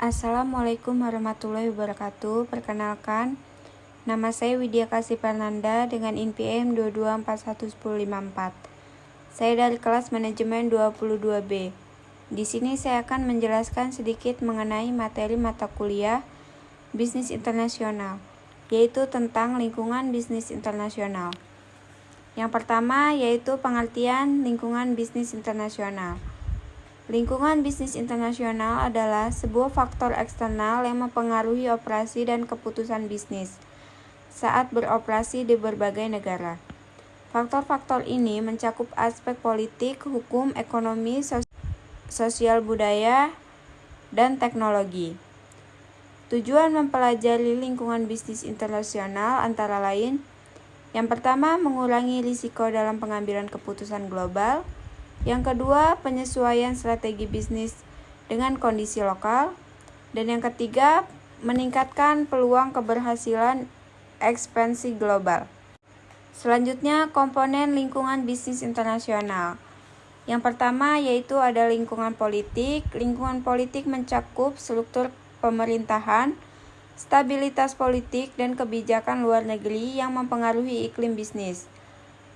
Assalamualaikum warahmatullahi wabarakatuh. Perkenalkan, nama saya Widya Kasih Fernanda dengan INPM 22411054. Saya dari kelas manajemen 22B. Di sini saya akan menjelaskan sedikit mengenai materi mata kuliah bisnis internasional, yaitu tentang lingkungan bisnis internasional. Yang pertama yaitu pengertian lingkungan bisnis internasional. Lingkungan bisnis internasional adalah sebuah faktor eksternal yang mempengaruhi operasi dan keputusan bisnis saat beroperasi di berbagai negara. Faktor-faktor ini mencakup aspek politik, hukum, ekonomi, sosial budaya, dan teknologi. Tujuan mempelajari lingkungan bisnis internasional antara lain: yang pertama, mengurangi risiko dalam pengambilan keputusan global. Yang kedua, penyesuaian strategi bisnis dengan kondisi lokal. Dan yang ketiga, meningkatkan peluang keberhasilan ekspansi global. Selanjutnya, komponen lingkungan bisnis internasional. Yang pertama yaitu ada lingkungan politik. Lingkungan politik mencakup struktur pemerintahan, stabilitas politik, dan kebijakan luar negeri yang mempengaruhi iklim bisnis.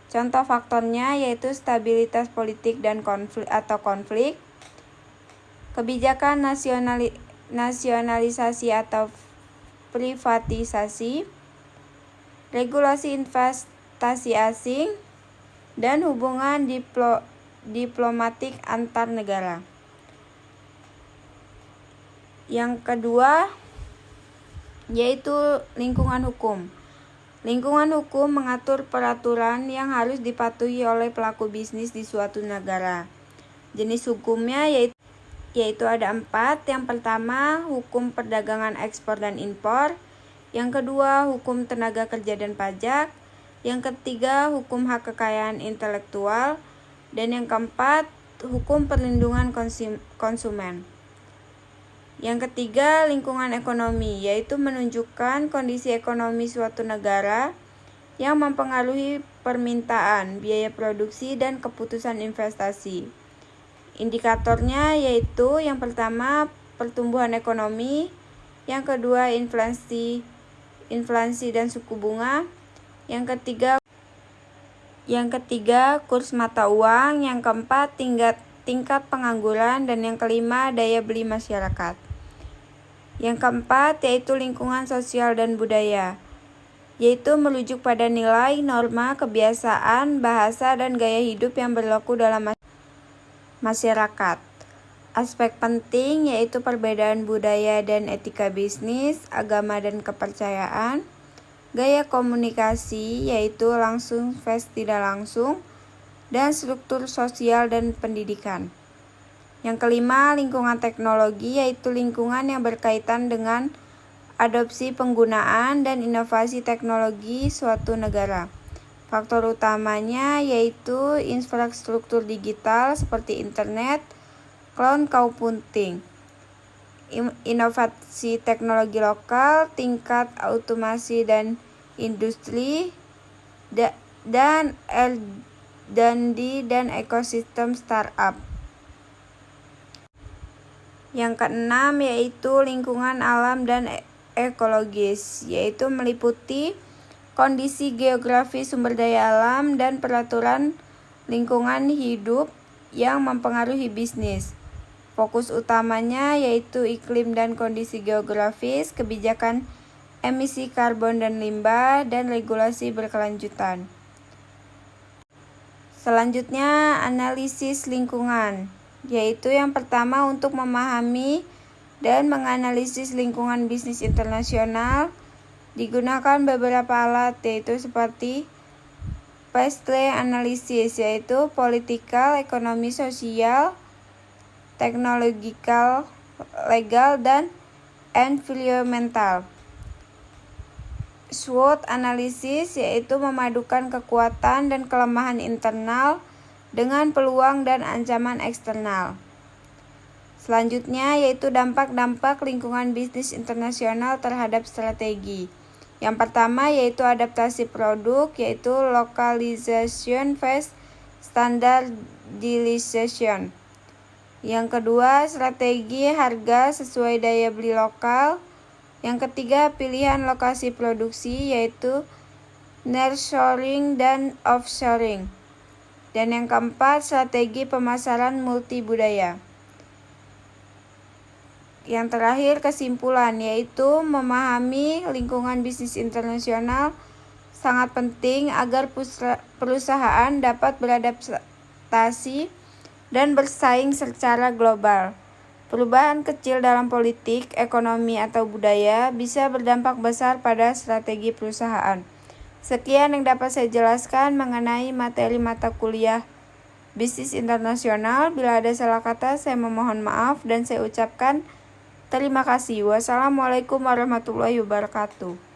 Contoh faktornya yaitu stabilitas politik dan konflik, kebijakan nasionalisasi atau privatisasi, regulasi investasi asing, dan hubungan diplomatik antar negara. Yang kedua yaitu lingkungan hukum. Lingkungan hukum mengatur peraturan yang harus dipatuhi oleh pelaku bisnis di suatu negara. Jenis hukumnya yaitu ada 4. Yang pertama, hukum perdagangan ekspor dan impor. Yang kedua, hukum tenaga kerja dan pajak. Yang ketiga, hukum hak kekayaan intelektual. Dan yang keempat, hukum perlindungan konsumen. Yang ketiga, lingkungan ekonomi, yaitu menunjukkan kondisi ekonomi suatu negara yang mempengaruhi permintaan, biaya produksi, dan keputusan investasi. Indikatornya yaitu yang pertama, pertumbuhan ekonomi, yang kedua, inflasi dan suku bunga, yang ketiga, kurs mata uang, yang keempat, tingkat pengangguran, dan yang kelima, daya beli masyarakat. Yang keempat yaitu lingkungan sosial dan budaya, yaitu merujuk pada nilai, norma, kebiasaan, bahasa, dan gaya hidup yang berlaku dalam masyarakat. Aspek penting yaitu perbedaan budaya dan etika bisnis, agama dan kepercayaan, gaya komunikasi yaitu langsung versus tidak langsung, dan struktur sosial dan pendidikan. Yang kelima, lingkungan teknologi, yaitu lingkungan yang berkaitan dengan adopsi, penggunaan, dan inovasi teknologi suatu negara. Faktor utamanya yaitu infrastruktur digital seperti internet, cloud computing, inovasi teknologi lokal, tingkat automasi dan industri, dan R&D dan ekosistem startup. Yang keenam yaitu lingkungan alam dan ekologis, yaitu meliputi kondisi geografis, sumber daya alam, dan peraturan lingkungan hidup yang mempengaruhi bisnis. Fokus utamanya yaitu iklim dan kondisi geografis, kebijakan emisi karbon dan limbah, dan regulasi berkelanjutan. Selanjutnya, analisis lingkungan, yaitu yang pertama untuk memahami dan menganalisis lingkungan bisnis internasional digunakan beberapa alat yaitu seperti PESTLE analisis, yaitu political, ekonomi, sosial, teknologikal, legal, dan environmental. SWOT analisis, yaitu memadukan kekuatan dan kelemahan internal dengan peluang dan ancaman eksternal. Selanjutnya yaitu dampak-dampak lingkungan bisnis internasional terhadap strategi. Yang pertama yaitu adaptasi produk, yaitu localization versus standardization. Yang kedua, strategi harga sesuai daya beli lokal. Yang ketiga, pilihan lokasi produksi yaitu nearshoring dan offshoring. Dan yang keempat, strategi pemasaran multibudaya. Yang terakhir, kesimpulan yaitu memahami lingkungan bisnis internasional sangat penting agar perusahaan dapat beradaptasi dan bersaing secara global. Perubahan kecil dalam politik, ekonomi, atau budaya bisa berdampak besar pada strategi perusahaan. Sekian yang dapat saya jelaskan mengenai materi mata kuliah bisnis internasional. Bila ada salah kata, saya memohon maaf dan saya ucapkan terima kasih. Wassalamualaikum warahmatullahi wabarakatuh.